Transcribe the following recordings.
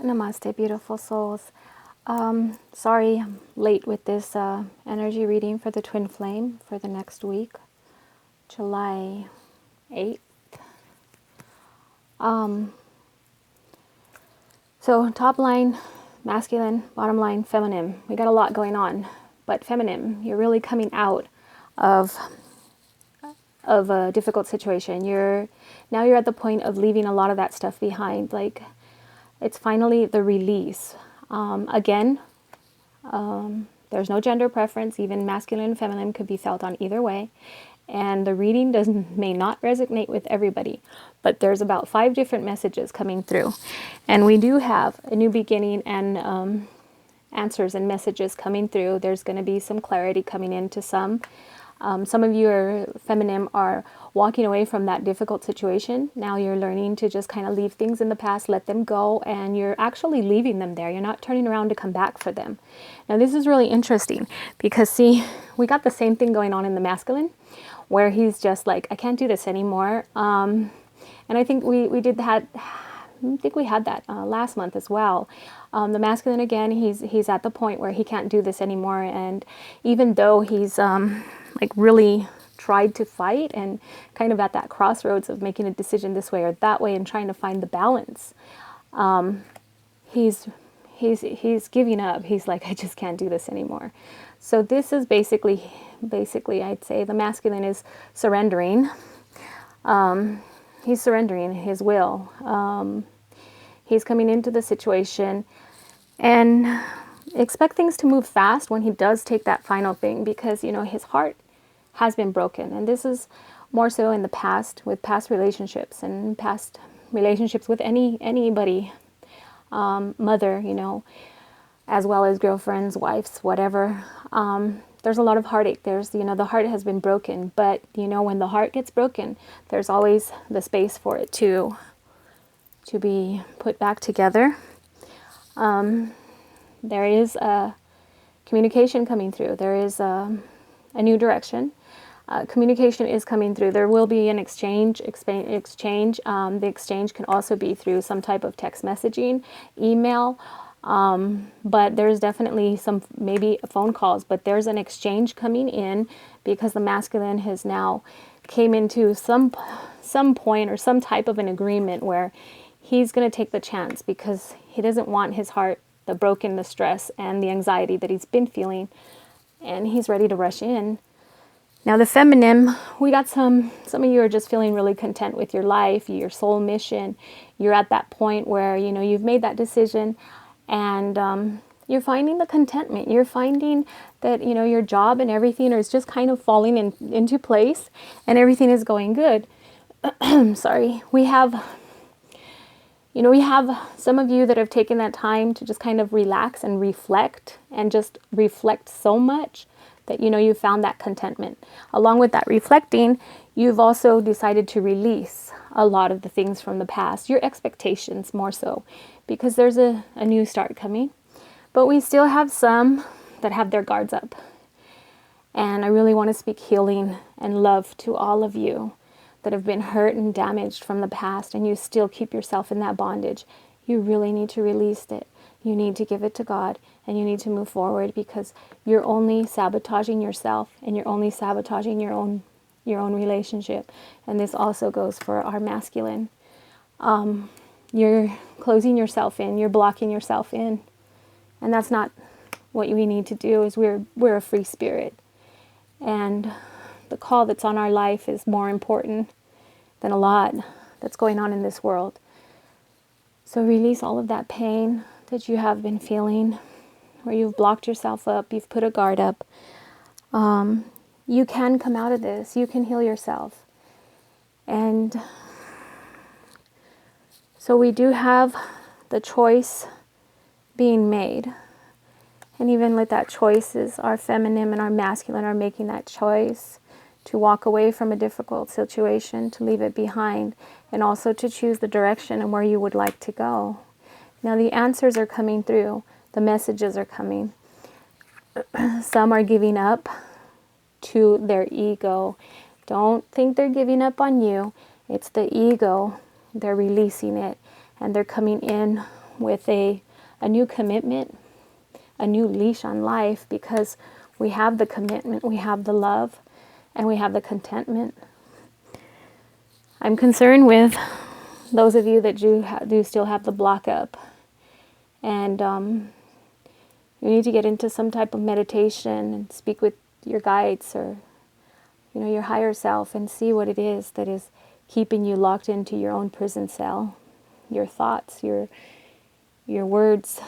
Namaste, beautiful souls. Sorry I'm late with this energy reading for the twin flame for the next week, July 8th. So top line, masculine, bottom line, feminine. We got a lot going on, but feminine, you're really coming out of a difficult situation. You're at the point of leaving a lot of that stuff behind. Like, it's finally the release. Again, there's no gender preference. Even masculine and feminine could be felt on either way. And the reading may not resonate with everybody, but there's about 5 different messages coming through. And we do have a new beginning and answers and messages coming through. There's going to be some clarity coming into some. Some of you are feminine, are walking away from that difficult situation. Now you're learning to just kind of leave things in the past, let them go, and you're actually leaving them there. You're not turning around to come back for them. Now this is really interesting because, see, we got the same thing going on in the masculine, where he's just like, I can't do this anymore. And I think we did that. I think we had that last month as well. The masculine, again, he's at the point where he can't do this anymore, and even though he's like really tried to fight and kind of at that crossroads of making a decision this way or that way and trying to find the balance, he's giving up. He's like, I just can't do this anymore. So this is basically I'd say the masculine is surrendering. He's surrendering his will. He's coming into the situation, and expect things to move fast when he does take that final thing, because, you know, his heart has been broken. And this is more so in the past, with past relationships and past relationships with anybody, mother, you know, as well as girlfriends, wives, whatever. There's a lot of heartache. There's, you know, the heart has been broken, but, you know, when the heart gets broken, there's always the space for it to be put back together. There is a communication coming through. There is a new direction. Communication is coming through. There will be an exchange. The exchange can also be through some type of text messaging, email, but there's definitely some, maybe phone calls, but there's an exchange coming in, because the masculine has now came into some point or some type of an agreement where he's going to take the chance, because he doesn't want his heart, the broken, the stress, and the anxiety that he's been feeling, and he's ready to rush in. Now the feminine, we got some of you are just feeling really content with your life, your soul mission. You're at that point where, you know, you've made that decision, and you're finding the contentment. You're finding that, you know, your job and everything is just kind of falling into place, and everything is going good. Sorry. We have some of you that have taken that time to just kind of relax and reflect, and just reflect so much that, you know, you found that contentment. Along with that reflecting, you've also decided to release a lot of the things from the past, your expectations more so, because there's a new start coming. But we still have some that have their guards up. And I really want to speak healing and love to all of you that have been hurt and damaged from the past, and you still keep yourself in that bondage. You really need to release it. You need to give it to God, and you need to move forward, because you're only sabotaging yourself, and you're only sabotaging your own relationship. And this also goes for our masculine. You're closing yourself in, you're blocking yourself in, and that's not what we need to do. Is we're a free spirit, and the call that's on our life is more important than a lot that's going on in this world. So release all of that pain that you have been feeling, where you've blocked yourself up, you've put a guard up. You can come out of this. You can heal yourself. And so we do have the choice being made. And even with that choice, is our feminine and our masculine are making that choice to walk away from a difficult situation, to leave it behind, and also to choose the direction and where you would like to go. Now the answers are coming through. The messages are coming. Some are giving up to their ego. Don't think they're giving up on you. It's the ego. They're releasing it, and they're coming in with a new commitment, a new leash on life, because we have the commitment, we have the love, and we have the contentment. I'm concerned with those of you that do still have the block up, and you need to get into some type of meditation and speak with your guides or your higher self and see what it is that is keeping you locked into your own prison cell. Your thoughts, your words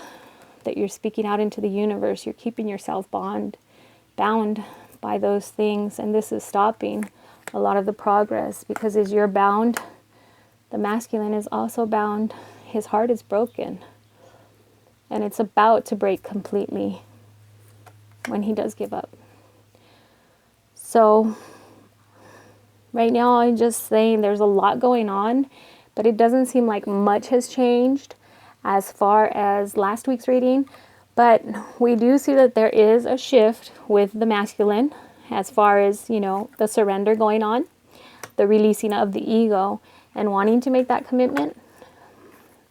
that you're speaking out into the universe, you're keeping yourself bound by those things, and this is stopping a lot of the progress, because as you're bound, the masculine is also bound. His heart is broken, and it's about to break completely when he does give up. So right now I'm just saying there's a lot going on, but it doesn't seem like much has changed as far as last week's reading. But we do see that there is a shift with the masculine as far as, the surrender going on, the releasing of the ego and wanting to make that commitment,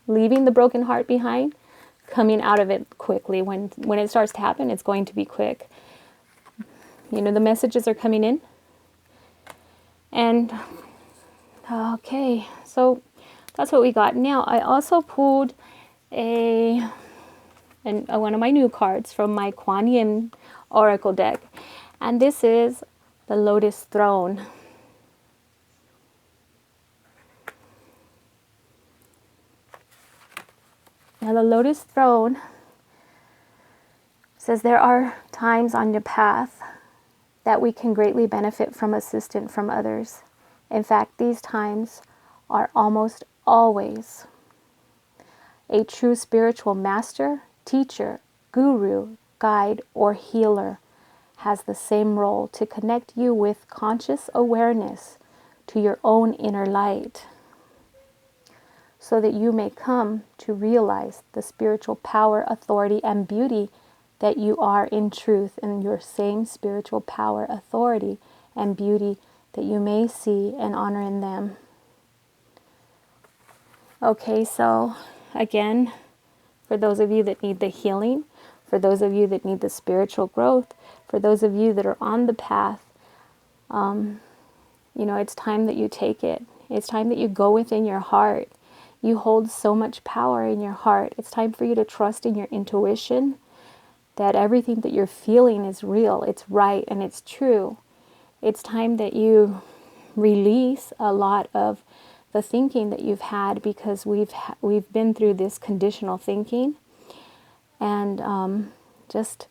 leaving the broken heart behind, coming out of it quickly. When it starts to happen, it's going to be quick. The messages are coming in. And, okay, so that's what we got. Now, I also pulled one of my new cards from my Kuan Yin Oracle deck. And this is the Lotus Throne. Now, the Lotus Throne says there are times on your path that we can greatly benefit from assistance from others. In fact, these times are almost always. A true spiritual master, teacher, guru, guide, or healer has the same role to connect you with conscious awareness to your own inner light, so that you may come to realize the spiritual power, authority, and beauty that you are in truth, and your same spiritual power, authority, and beauty that you may see and honor in them. Okay, so again, for those of you that need the healing, for those of you that need the spiritual growth, for those of you that are on the path, it's time that you take it. It's time that you go within your heart. You hold so much power in your heart. It's time for you to trust in your intuition, that everything that you're feeling is real, it's right, and it's true. It's time that you release a lot of the thinking that you've had, because we've been through this conditional thinking. And just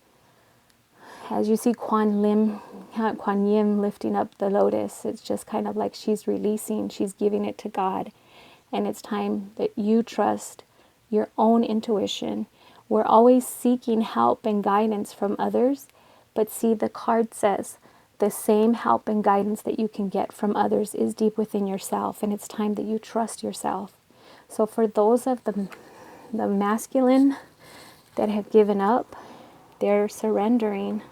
as you see Kuan Yin lifting up the lotus, it's just kind of like she's releasing, she's giving it to God. And it's time that you trust your own intuition. We're always seeking help and guidance from others, but see, the card says the same help and guidance that you can get from others is deep within yourself, and it's time that you trust yourself. So for those of the masculine that have given up, they're surrendering.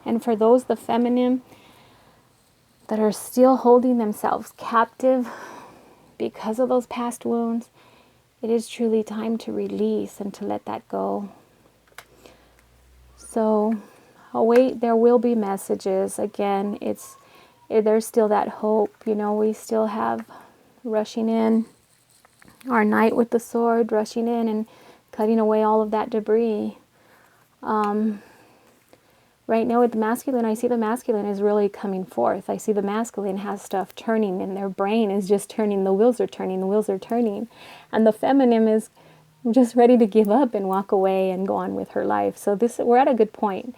And for those, the feminine, that are still holding themselves captive because of those past wounds, it is truly time to release and to let that go. So, there will be messages. Again, there's still that hope. We still have rushing in, our knight with the sword, rushing in and cutting away all of that debris. Right now with the masculine, I see the masculine is really coming forth. I see the masculine has stuff turning, and their brain is just turning. The wheels are turning. And the feminine is just ready to give up and walk away and go on with her life. So we're at a good point.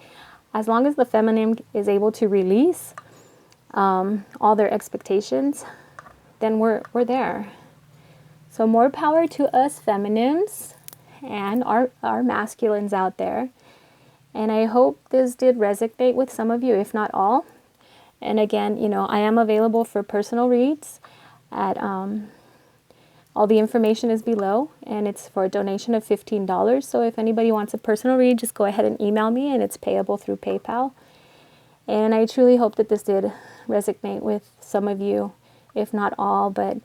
As long as the feminine is able to release all their expectations, then we're there. So more power to us feminines and our masculines out there. And I hope this did resonate with some of you, if not all. And again, I am available for personal reads at all the information is below, and it's for a donation of $15. So if anybody wants a personal read, just go ahead and email me, and it's payable through PayPal. And I truly hope that this did resonate with some of you, if not all. But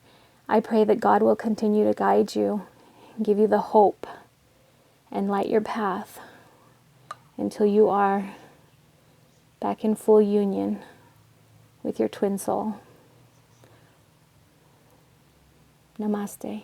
I pray that God will continue to guide you, give you the hope and light your path until you are back in full union with your twin soul. Namaste.